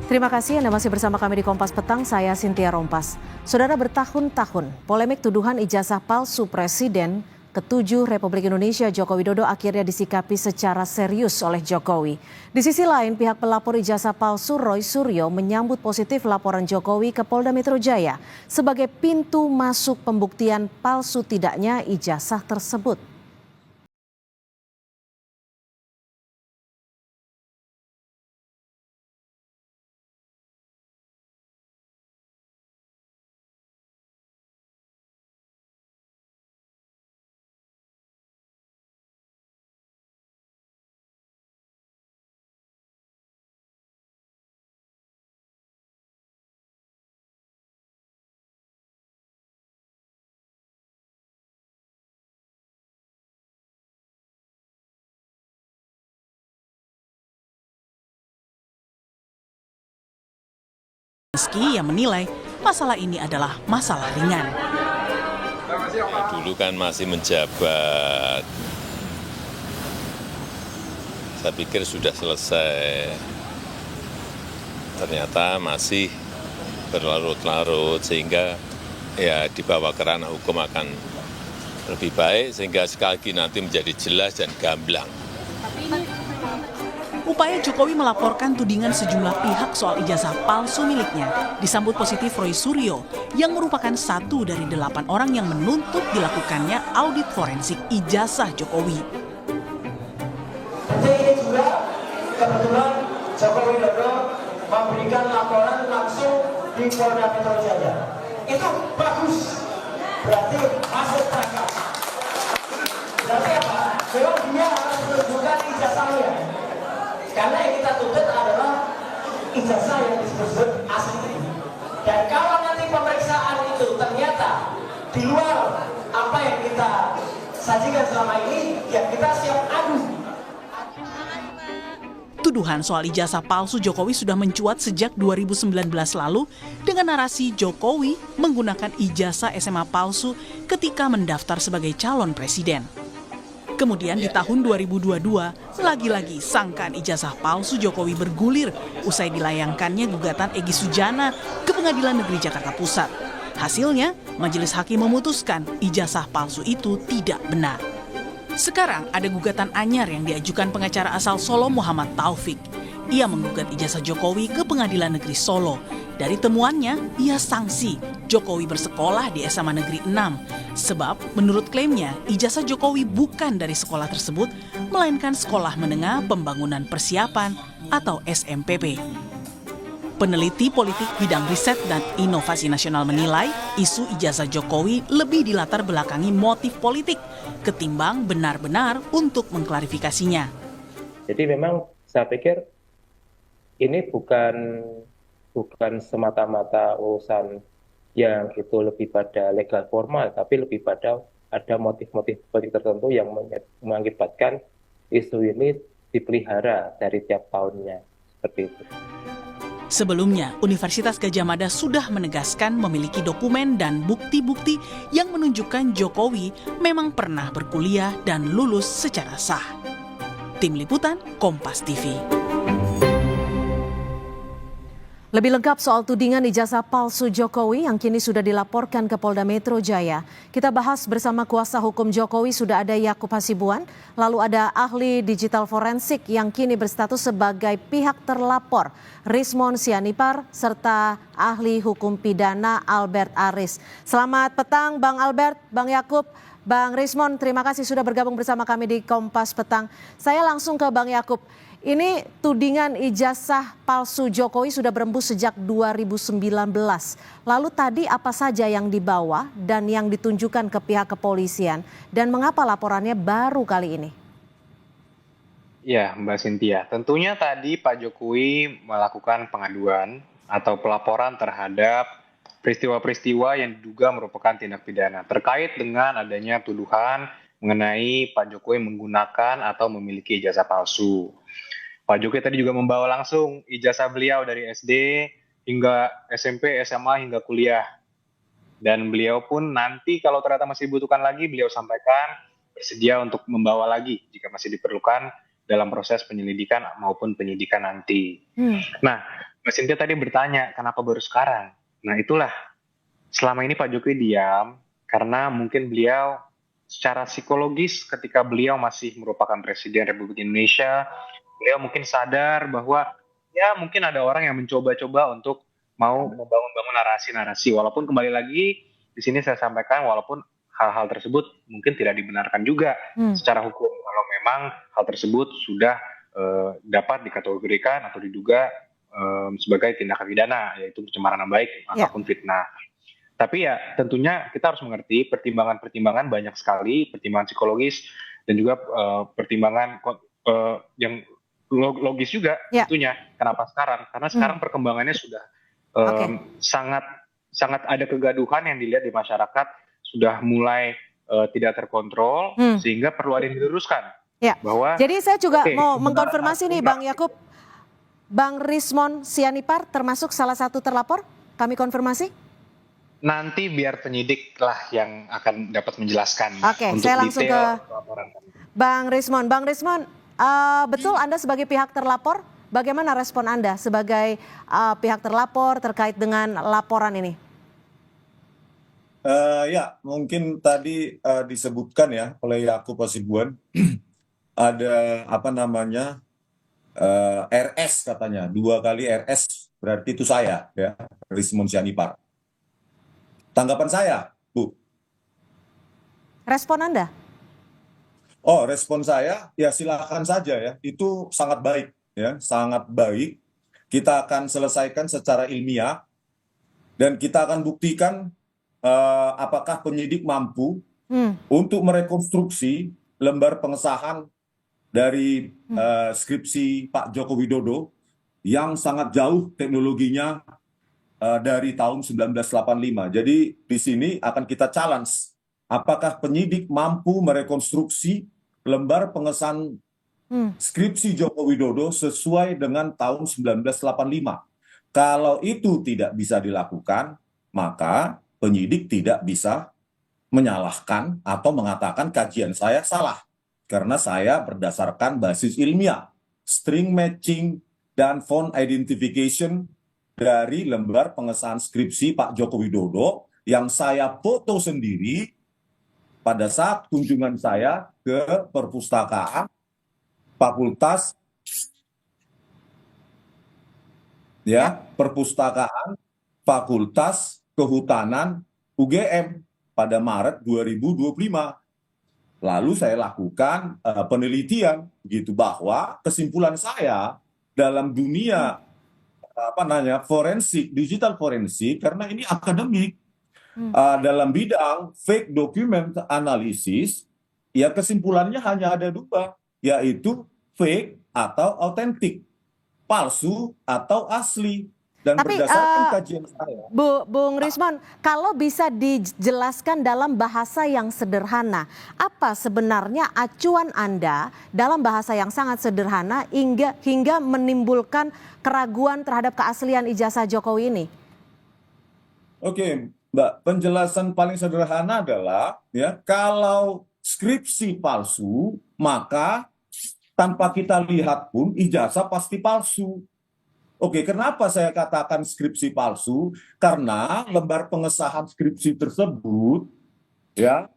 Terima kasih Anda masih bersama kami di Kompas Petang, saya Cynthia Rompas. Saudara, bertahun-tahun polemik tuduhan ijazah palsu Presiden ke-7 Republik Indonesia Joko Widodo akhirnya disikapi secara serius oleh Jokowi. Di sisi lain, pihak pelapor ijazah palsu Roy Suryo menyambut positif laporan Jokowi ke Polda Metro Jaya sebagai pintu masuk pembuktian palsu tidaknya ijazah tersebut. Meski ia menilai masalah ini adalah masalah ringan. Dulu kan masih menjabat, saya pikir sudah selesai. Ternyata masih berlarut-larut sehingga ya dibawa ke ranah hukum akan lebih baik sehingga sekali lagi nanti menjadi jelas dan gamblang. Upaya Jokowi melaporkan tudingan sejumlah pihak soal ijazah palsu miliknya disambut positif Roy Suryo yang merupakan satu dari 8 orang yang menuntut dilakukannya audit forensik ijazah Jokowi. Ini juga kebetulan Joko Widodo memberikan laporan langsung di Polda Metro Jaya. Itu bagus, berarti masuk tangkap. Berarti apa? Memang dia harus menunjukkan ijazahnya. Karena yang kita tuntut adalah ijazah yang disebut asli. Dan kalau nanti pemeriksaan itu ternyata di luar apa yang kita sajikan selama ini, ya kita siap adu. Tuduhan soal ijazah palsu Jokowi sudah mencuat sejak 2019 lalu dengan narasi Jokowi menggunakan ijazah SMA palsu ketika mendaftar sebagai calon presiden. Kemudian di tahun 2022, lagi-lagi sangkaan ijazah palsu Jokowi bergulir usai dilayangkannya gugatan Egy Sujana ke Pengadilan Negeri Jakarta Pusat. Hasilnya, majelis hakim memutuskan ijazah palsu itu tidak benar. Sekarang ada gugatan anyar yang diajukan pengacara asal Solo Muhammad Taufik. Ia menggugat ijazah Jokowi ke Pengadilan Negeri Solo. Dari temuannya, ia sanksi Jokowi bersekolah di SMA Negeri 6. Sebab menurut klaimnya, ijazah Jokowi bukan dari sekolah tersebut, melainkan Sekolah Menengah Pembangunan Persiapan atau SMPP. Peneliti politik bidang riset dan inovasi nasional menilai isu ijazah Jokowi lebih dilatar belakangi motif politik ketimbang benar-benar untuk mengklarifikasinya. Jadi memang saya pikir ini bukan semata-mata urusan yang itu lebih pada legal formal, tapi lebih pada ada motif-motif politik tertentu yang mengakibatkan isu ini dipelihara dari tiap tahunnya, seperti itu. Sebelumnya, Universitas Gadjah Mada sudah menegaskan memiliki dokumen dan bukti-bukti yang menunjukkan Jokowi memang pernah berkuliah dan lulus secara sah. Tim Liputan, Kompas TV. Lebih lengkap soal tudingan ijazah palsu Jokowi yang kini sudah dilaporkan ke Polda Metro Jaya. Kita bahas bersama kuasa hukum Jokowi, sudah ada Yakub Hasibuan, lalu ada ahli digital forensik yang kini berstatus sebagai pihak terlapor, Rismon Sianipar, serta ahli hukum pidana Albert Aris. Selamat petang Bang Albert, Bang Yakub. Bang Rismon, terima kasih sudah bergabung bersama kami di Kompas Petang. Saya langsung ke Bang Yakub. Ini tudingan ijazah palsu Jokowi sudah berembus sejak 2019. Lalu tadi apa saja yang dibawa dan yang ditunjukkan ke pihak kepolisian? Dan mengapa laporannya baru kali ini? Ya, Mbak Cynthia. Tentunya tadi Pak Jokowi melakukan pengaduan atau pelaporan terhadap peristiwa-peristiwa yang diduga merupakan tindak pidana terkait dengan adanya tuduhan mengenai Pak Jokowi menggunakan atau memiliki ijazah palsu. Pak Jokowi tadi juga membawa langsung ijazah beliau dari SD hingga SMP, SMA hingga kuliah. Dan beliau pun nanti kalau ternyata masih dibutuhkan lagi, beliau sampaikan bersedia untuk membawa lagi jika masih diperlukan dalam proses penyelidikan maupun penyidikan nanti. Nah, Mbak Cynthia tadi bertanya, kenapa baru sekarang? Nah itulah, selama ini Pak Jokowi diam, karena mungkin beliau secara psikologis ketika beliau masih merupakan Presiden Republik Indonesia, beliau mungkin sadar bahwa ya mungkin ada orang yang mencoba-coba untuk mau membangun narasi-narasi. Walaupun kembali lagi, di sini saya sampaikan, walaupun hal-hal tersebut mungkin tidak dibenarkan juga secara hukum. Kalau memang hal tersebut sudah dapat dikategorikan atau diduga sebagai tindakan pidana, yaitu pencemaran nama baik ataupun fitnah. Tapi ya tentunya kita harus mengerti pertimbangan-pertimbangan banyak sekali, pertimbangan psikologis dan juga pertimbangan yang logis juga tentunya. Kenapa sekarang? Karena sekarang perkembangannya sudah sangat ada kegaduhan yang dilihat di masyarakat, sudah mulai tidak terkontrol, sehingga perlu ada yang diluruskan. Bahwa, jadi saya juga mau mengkonfirmasi nih Bang Yakub, Bang Rismon Sianipar termasuk salah satu terlapor? Kami konfirmasi? Nanti biar penyidik lah yang akan dapat menjelaskan. Oke, saya langsung ke Bang Rismon. Bang Rismon, betul Anda sebagai pihak terlapor, bagaimana respon Anda sebagai pihak terlapor terkait dengan laporan ini? Ya, mungkin tadi disebutkan ya oleh Yakub Hasibuan, ada apa namanya, RS katanya, 2 kali RS berarti itu saya ya, Rismon Sianipar. Tanggapan saya, Bu. Respon Anda? Oh, respon saya ya silakan saja ya, itu sangat baik ya, sangat baik. Kita akan selesaikan secara ilmiah dan kita akan buktikan apakah penyidik mampu untuk merekonstruksi lembar pengesahan dari skripsi Pak Joko Widodo yang sangat jauh teknologinya dari tahun 1985. Jadi di sini akan kita challenge apakah penyidik mampu merekonstruksi lembar pengesahan skripsi Joko Widodo sesuai dengan tahun 1985. Kalau itu tidak bisa dilakukan, maka penyidik tidak bisa menyalahkan atau mengatakan kajian saya salah. Karena saya berdasarkan basis ilmiah, string matching, dan font identification dari lembar pengesahan skripsi Pak Joko Widodo yang saya foto sendiri pada saat kunjungan saya ke perpustakaan Fakultas Perpustakaan Fakultas Kehutanan UGM pada Maret 2025. Lalu saya lakukan penelitian gitu bahwa kesimpulan saya dalam dunia forensik, digital forensik, karena ini akademik dalam bidang fake document analysis, ya kesimpulannya hanya ada 2, yaitu fake atau autentik, palsu atau asli. Dan tapi berdasarkan kajian saya, Bung Rismon, kalau bisa dijelaskan dalam bahasa yang sederhana, apa sebenarnya acuan Anda dalam bahasa yang sangat sederhana hingga menimbulkan keraguan terhadap keaslian ijazah Jokowi ini? Oke, Mbak, penjelasan paling sederhana adalah ya kalau skripsi palsu, maka tanpa kita lihat pun ijazah pasti palsu. Oke, kenapa saya katakan skripsi palsu? Karena lembar pengesahan skripsi tersebut, ya.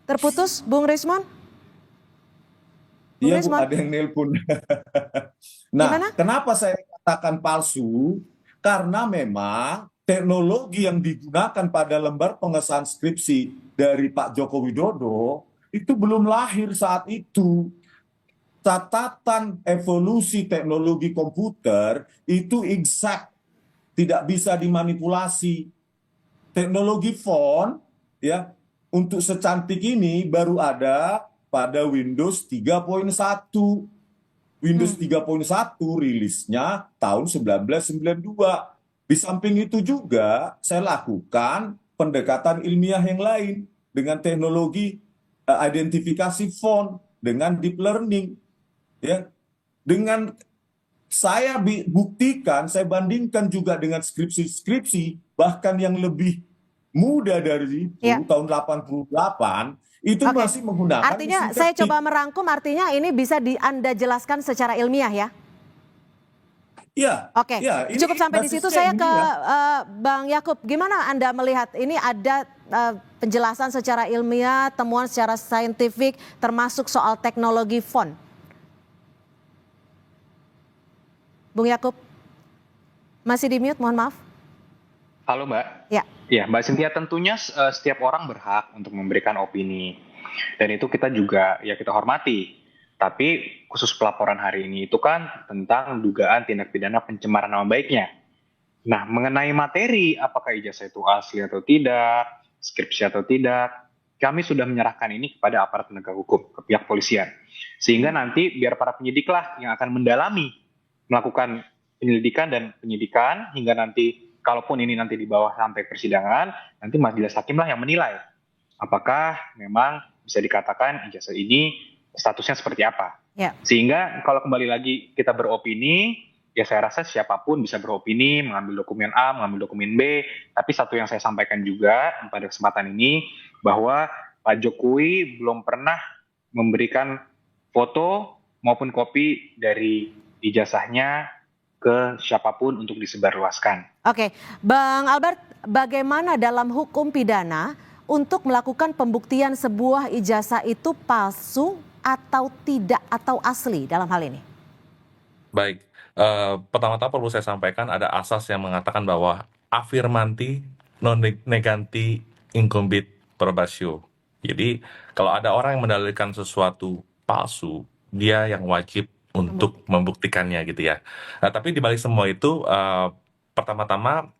Terputus, Bung Rismon? Iya, Bu, ada yang nelpon. Nah, kenapa saya katakan palsu? Karena memang teknologi yang digunakan pada lembar pengesahan skripsi dari Pak Joko Widodo itu belum lahir saat itu. Catatan evolusi teknologi komputer itu exact, tidak bisa dimanipulasi. Teknologi font ya untuk secantik ini baru ada pada Windows 3.1. Windows 3.1 rilisnya tahun 1992. Di samping itu juga saya lakukan pendekatan ilmiah yang lain dengan teknologi identifikasi font dengan deep learning. Ya, dengan saya buktikan, saya bandingkan juga dengan skripsi-skripsi bahkan yang lebih muda dari itu, tahun 88, itu Oke. masih menggunakan Artinya mesin saya ketik. coba merangkum, artinya ini bisa Anda jelaskan secara ilmiah ya? Iya, Oke, iya, ini cukup sampai di situ. basisnya Saya ke ilmiah. Bang Yakub. Gimana Anda melihat ini ada penjelasan secara ilmiah, temuan secara saintifik, termasuk soal teknologi font? Bung Yakub, masih di mute, mohon maaf. Halo Mbak. Ya. Ya, Mbak Cynthia, tentunya setiap orang berhak untuk memberikan opini. Dan itu kita juga, ya kita hormati. Tapi khusus pelaporan hari ini itu kan tentang dugaan tindak pidana pencemaran nama baiknya. Nah, mengenai materi, apakah ijazah itu asli atau tidak, skripsi atau tidak, kami sudah menyerahkan ini kepada aparat penegak hukum, ke pihak polisian. Sehingga nanti biar para penyidiklah yang akan mendalami, melakukan penyelidikan dan penyidikan, hingga nanti, kalaupun ini nanti dibawa sampai persidangan, nanti majelis hakim lah yang menilai. Apakah memang bisa dikatakan ijazah ini statusnya seperti apa. Ya. Sehingga kalau kembali lagi kita beropini, ya saya rasa siapapun bisa beropini, mengambil dokumen A, mengambil dokumen B, tapi satu yang saya sampaikan juga pada kesempatan ini, bahwa Pak Jokowi belum pernah memberikan foto maupun kopi dari ijazahnya ke siapapun untuk disebarluaskan. Oke, Bang Albert, bagaimana dalam hukum pidana untuk melakukan pembuktian sebuah ijazah itu palsu atau tidak atau asli dalam hal ini? Baik, pertama-tama perlu saya sampaikan ada asas yang mengatakan bahwa affirmanti non neganti incumbit probatio. Jadi kalau ada orang yang mendalilkan sesuatu palsu, dia yang wajib untuk membuktikannya gitu ya. Nah, tapi di balik semua itu, pertama-tama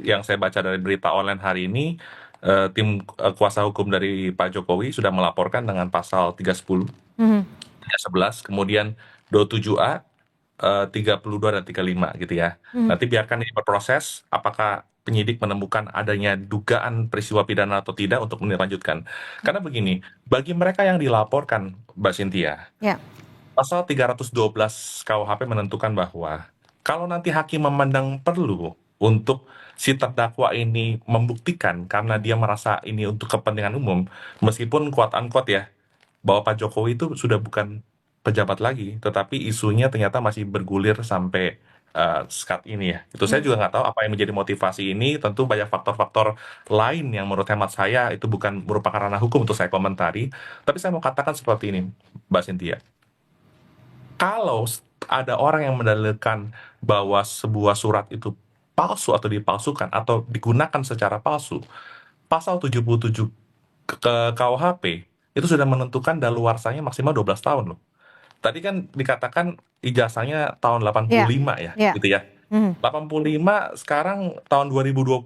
yang saya baca dari berita online hari ini, tim kuasa hukum dari Pak Jokowi sudah melaporkan dengan pasal 310, 311, kemudian 27A, 32 dan 35 gitu ya. Nanti biarkan ini berproses, apakah penyidik menemukan adanya dugaan peristiwa pidana atau tidak untuk melanjutkan. Karena begini, bagi mereka yang dilaporkan, Mbak Cynthia, Ya. pasal 312 KUHP menentukan bahwa kalau nanti hakim memandang perlu untuk si terdakwa ini membuktikan karena dia merasa ini untuk kepentingan umum, meskipun quote-unquote ya, bahwa Pak Jokowi itu sudah bukan pejabat lagi, tetapi isunya ternyata masih bergulir sampai saat ini ya. Itu saya juga nggak tahu apa yang menjadi motivasi ini, tentu banyak faktor-faktor lain yang menurut hemat saya itu bukan merupakan ranah hukum untuk saya komentari, tapi saya mau katakan seperti ini, Mbak Cynthia. Kalau ada orang yang mendalilkan bahwa sebuah surat itu palsu atau dipalsukan atau digunakan secara palsu, pasal 77 ke KUHP itu sudah menentukan daluarsanya maksimal 12 tahun loh. Tadi kan dikatakan ijazahnya tahun 85 ya, gitu ya. 85 sekarang tahun 2025,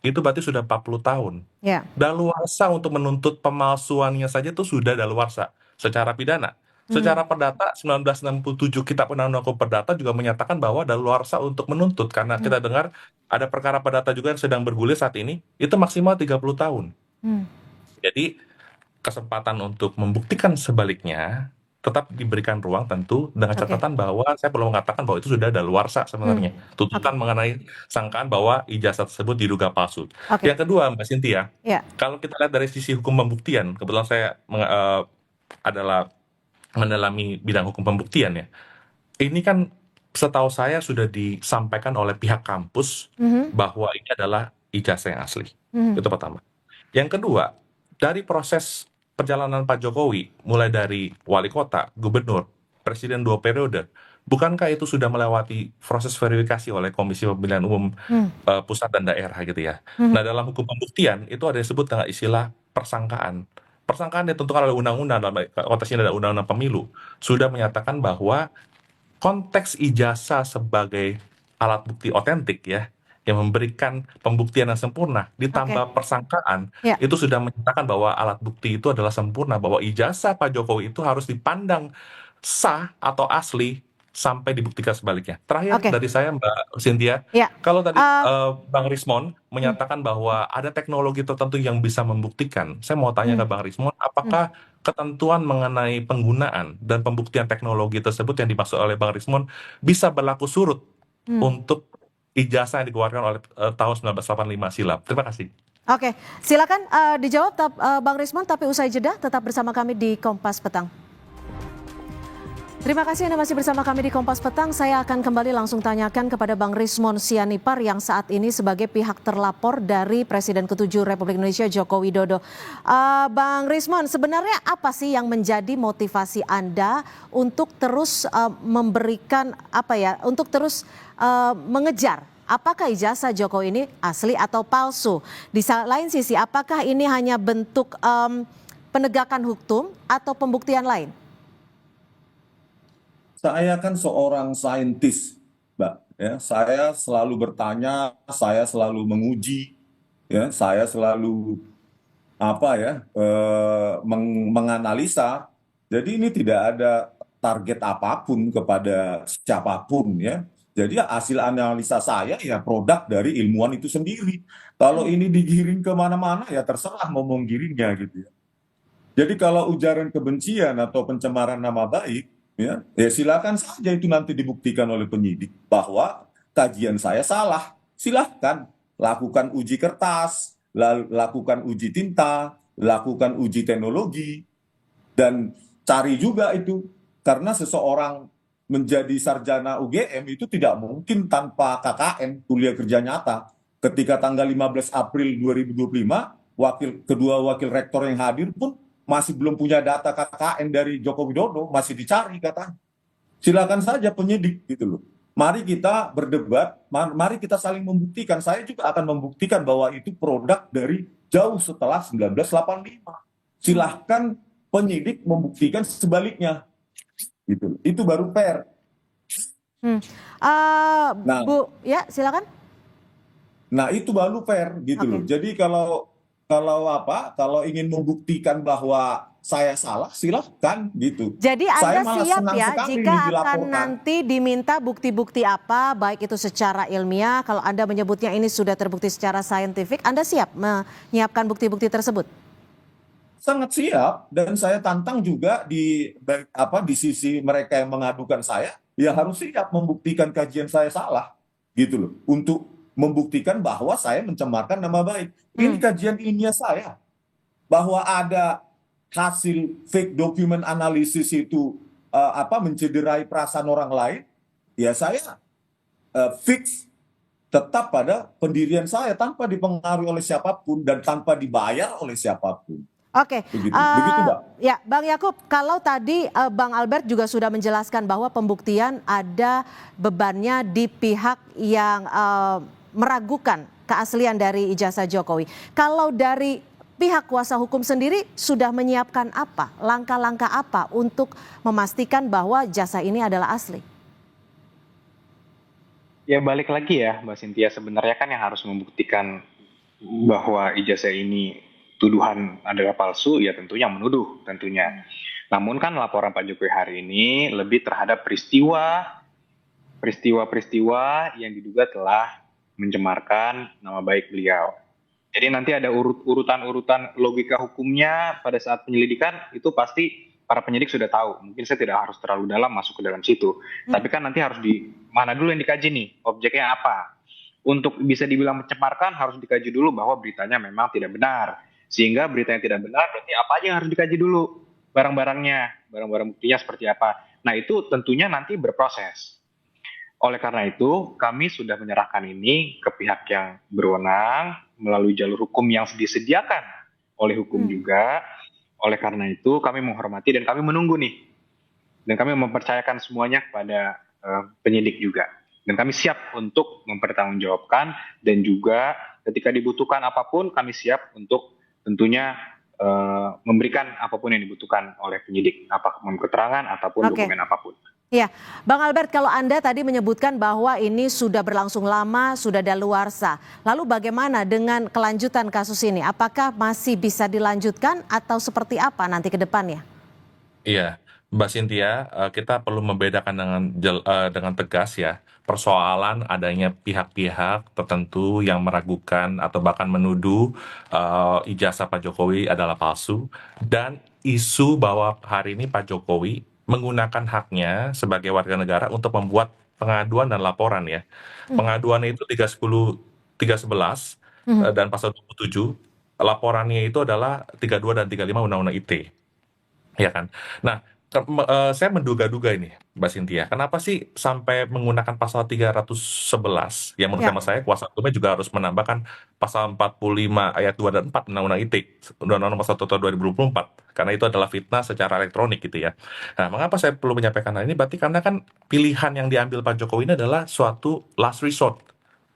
itu berarti sudah 40 tahun. Ya. Daluarsa untuk menuntut pemalsuannya saja itu sudah daluarsa secara pidana. Secara perdata 1967 Kitab Undang-Undang Hukum Perdata juga menyatakan bahwa daluarsa untuk menuntut, karena kita dengar ada perkara perdata juga yang sedang bergulir saat ini, itu maksimal 30 tahun. Jadi kesempatan untuk membuktikan sebaliknya tetap diberikan ruang tentu dengan catatan bahwa saya perlu mengatakan bahwa itu sudah daluarsa sebenarnya. Tuntutan mengenai sangkaan bahwa ijazah tersebut diduga palsu. Yang kedua, Mbak Cynthia, kalau kita lihat dari sisi hukum pembuktian, kebetulan saya adalah mendalami bidang hukum pembuktian ya. Ini kan setahu saya sudah disampaikan oleh pihak kampus bahwa ini adalah ijazah yang asli. Itu pertama. Yang kedua, dari proses perjalanan Pak Jokowi, mulai dari wali kota, gubernur, presiden 2 periode, bukankah itu sudah melewati proses verifikasi oleh Komisi Pemilihan Umum pusat dan daerah gitu ya. Nah, dalam hukum pembuktian itu ada disebut dengan istilah persangkaan. Persangkaan ditentukan oleh undang-undang, dalam konteks ini ada undang-undang pemilu, sudah menyatakan bahwa konteks ijazah sebagai alat bukti otentik ya, yang memberikan pembuktian yang sempurna, ditambah persangkaan, itu sudah menyatakan bahwa alat bukti itu adalah sempurna, bahwa ijazah Pak Jokowi itu harus dipandang sah atau asli sampai dibuktikan sebaliknya. Terakhir dari saya, Mbak Cynthia, kalau tadi Bang Rismon menyatakan bahwa ada teknologi tertentu yang bisa membuktikan, saya mau tanya ke Bang Rismon, apakah ketentuan mengenai penggunaan dan pembuktian teknologi tersebut yang dimaksud oleh Bang Rismon bisa berlaku surut untuk ijazah yang dikeluarkan oleh tahun 1985 silam? Terima kasih. Oke, silakan dijawab Bang Rismon, tapi usai jeda tetap bersama kami di Kompas Petang. Terima kasih Anda masih bersama kami di Kompas Petang. Saya akan kembali langsung tanyakan kepada Bang Rismon Sianipar yang saat ini sebagai pihak terlapor dari Presiden ke-7 Republik Indonesia Joko Widodo. Bang Rismon, sebenarnya apa sih yang menjadi motivasi Anda untuk terus memberikan untuk terus mengejar apakah ijazah Jokowi ini asli atau palsu? Di lain sisi, apakah ini hanya bentuk penegakan hukum atau pembuktian lain? Saya kan seorang saintis, Mbak. Ya, saya selalu bertanya, saya selalu menguji, ya, saya selalu menganalisa. Jadi ini tidak ada target apapun kepada siapapun, ya. Jadi hasil analisa saya ya produk dari ilmuwan itu sendiri. Kalau ini digiring kemana-mana ya terserah mau menggiringnya gitu ya. Jadi kalau ujaran kebencian atau pencemaran nama baik, ya silakan saja itu nanti dibuktikan oleh penyidik bahwa kajian saya salah. Silahkan lakukan uji kertas, lakukan uji tinta, lakukan uji teknologi, dan cari juga itu. Karena seseorang menjadi sarjana UGM itu tidak mungkin tanpa KKN, kuliah kerja nyata. Ketika tanggal 15 April 2025, kedua wakil rektor yang hadir pun masih belum punya data KKN dari Joko Widodo, masih dicari katanya. Silakan saja penyidik gitu loh. Mari kita berdebat, mari kita saling membuktikan. Saya juga akan membuktikan bahwa itu produk dari jauh setelah 1985. Silahkan penyidik membuktikan sebaliknya. Gitu. Itu baru fair. Bu, ya silakan. Nah itu baru fair gitu loh. Jadi kalau ingin membuktikan bahwa saya salah, silahkan gitu. Jadi Anda siap ya jika akan dilaporkan. nanti diminta bukti-bukti apa, baik itu secara ilmiah, kalau Anda menyebutnya ini sudah terbukti secara saintifik, Anda siap menyiapkan bukti-bukti tersebut? Sangat siap, dan saya tantang juga di sisi mereka yang mengadukan saya, ya harus siap membuktikan kajian saya salah, gitu loh, untuk membuktikan bahwa saya mencemarkan nama baik. Ini kajian ilmiah saya, bahwa ada hasil fake document analisis itu mencederai perasaan orang lain, ya saya fix tetap pada pendirian saya tanpa dipengaruhi oleh siapapun dan tanpa dibayar oleh siapapun. Oke, begitu Mbak. Ya Bang Yakub, kalau tadi Bang Albert juga sudah menjelaskan bahwa pembuktian ada bebannya di pihak yang meragukan keaslian dari ijazah Jokowi. Kalau dari pihak kuasa hukum sendiri sudah menyiapkan apa, langkah-langkah apa untuk memastikan bahwa jasa ini adalah asli? Ya balik lagi ya Mbak Cynthia, sebenarnya kan yang harus membuktikan bahwa ijazah ini tuduhan adalah palsu, ya tentunya yang menuduh tentunya. Namun kan laporan Pak Jokowi hari ini lebih terhadap peristiwa-peristiwa yang diduga telah mencemarkan nama baik beliau. Jadi nanti ada urutan-urutan logika hukumnya pada saat penyelidikan, itu pasti para penyidik sudah tahu. Mungkin saya tidak harus terlalu dalam masuk ke dalam situ. Tapi kan nanti harus mana dulu yang dikaji nih, objeknya apa. Untuk bisa dibilang mencemarkan harus dikaji dulu bahwa beritanya memang tidak benar. Sehingga berita yang tidak benar, berarti apa aja yang harus dikaji dulu, barang-barangnya, barang-barang buktinya seperti apa. Nah itu tentunya nanti berproses. Oleh karena itu, kami sudah menyerahkan ini ke pihak yang berwenang melalui jalur hukum yang disediakan oleh hukum juga. Oleh karena itu, kami menghormati dan kami menunggu nih. Dan kami mempercayakan semuanya kepada penyidik juga. Dan kami siap untuk mempertanggungjawabkan dan juga ketika dibutuhkan apapun, kami siap untuk tentunya memberikan apapun yang dibutuhkan oleh penyidik, apapun keterangan ataupun dokumen apapun. Ya, Bang Albert, kalau Anda tadi menyebutkan bahwa ini sudah berlangsung lama, sudah daluarsa. Lalu bagaimana dengan kelanjutan kasus ini? Apakah masih bisa dilanjutkan atau seperti apa nanti ke depannya? Iya, Mbak Cynthia, kita perlu membedakan dengan tegas ya persoalan adanya pihak-pihak tertentu yang meragukan atau bahkan menuduh ijazah Pak Jokowi adalah palsu, dan isu bahwa hari ini Pak Jokowi menggunakan haknya sebagai warga negara untuk membuat pengaduan dan laporan ya. Pengaduan itu 311 dan pasal 27, laporannya itu adalah 32 dan 35 Undang-Undang ITE. Ya kan? Nah, saya menduga-duga ini, Mbak Cynthia, kenapa sih sampai menggunakan pasal 311, yang menurut Ya. hemat saya kuasa hukumnya juga harus menambahkan pasal 45 ayat 2 dan 4 Undang-Undang ITE, Undang-Undang Nomor 1 Tahun 2024, karena itu adalah fitnah secara elektronik gitu ya. Nah, mengapa saya perlu menyampaikan hal ini? Berarti karena kan pilihan yang diambil Pak Jokowi ini adalah suatu last resort.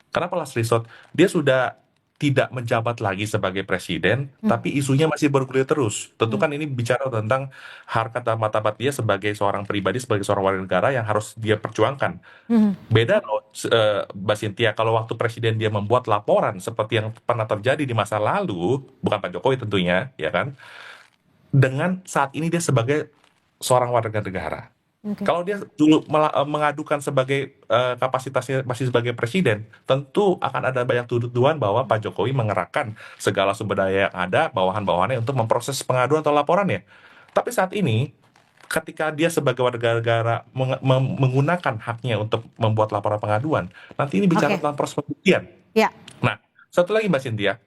Kenapa last resort? Dia sudah tidak menjabat lagi sebagai presiden, tapi isunya masih bergulir terus. Tentu kan ini bicara tentang harkat dan martabat dia sebagai seorang pribadi, sebagai seorang warga negara yang harus dia perjuangkan. Beda loh, Mbak Cynthia, kalau waktu presiden dia membuat laporan seperti yang pernah terjadi di masa lalu, bukan Pak Jokowi tentunya, ya kan, dengan saat ini dia sebagai seorang warga negara. Oke. Kalau dia dulu mengadukan sebagai kapasitasnya masih sebagai presiden, tentu akan ada banyak tuduhan bahwa Pak Jokowi mengerahkan segala sumber daya yang ada, bawahan-bawahannya untuk memproses pengaduan atau laporannya. Tapi saat ini, ketika dia sebagai warga negara menggunakan haknya untuk membuat laporan pengaduan, nanti ini bicara Oke. tentang proses pembuktian. Ya. Nah, satu lagi Mbak Cynthia,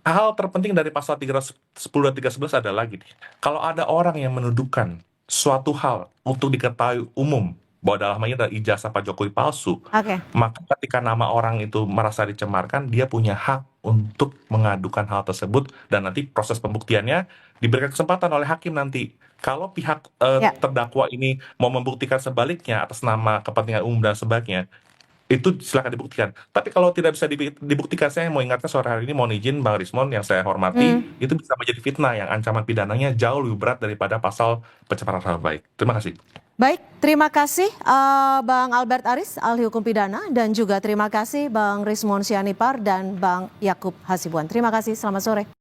hal terpenting dari pasal 310 dan 311 adalah gini, kalau ada orang yang menuduhkan suatu hal untuk diketahui umum bahwa dalamnya adalah ijazah Pak Jokowi palsu, Oke. maka ketika nama orang itu merasa dicemarkan, dia punya hak untuk mengadukan hal tersebut dan nanti proses pembuktiannya diberikan kesempatan oleh hakim nanti. Kalau pihak Ya. terdakwa ini mau membuktikan sebaliknya atas nama kepentingan umum dan sebagainya, itu silakan dibuktikan. Tapi kalau tidak bisa dibuktikan, saya mau ingatkan sore hari ini, mohon izin Bang Rismon yang saya hormati, itu bisa menjadi fitnah yang ancaman pidananya jauh lebih berat daripada pasal pencemaran nama baik. Terima kasih. Baik, terima kasih Bang Albert Aris, ahli hukum pidana, dan juga terima kasih Bang Rismon Sianipar dan Bang Yakub Hasibuan. Terima kasih, selamat sore.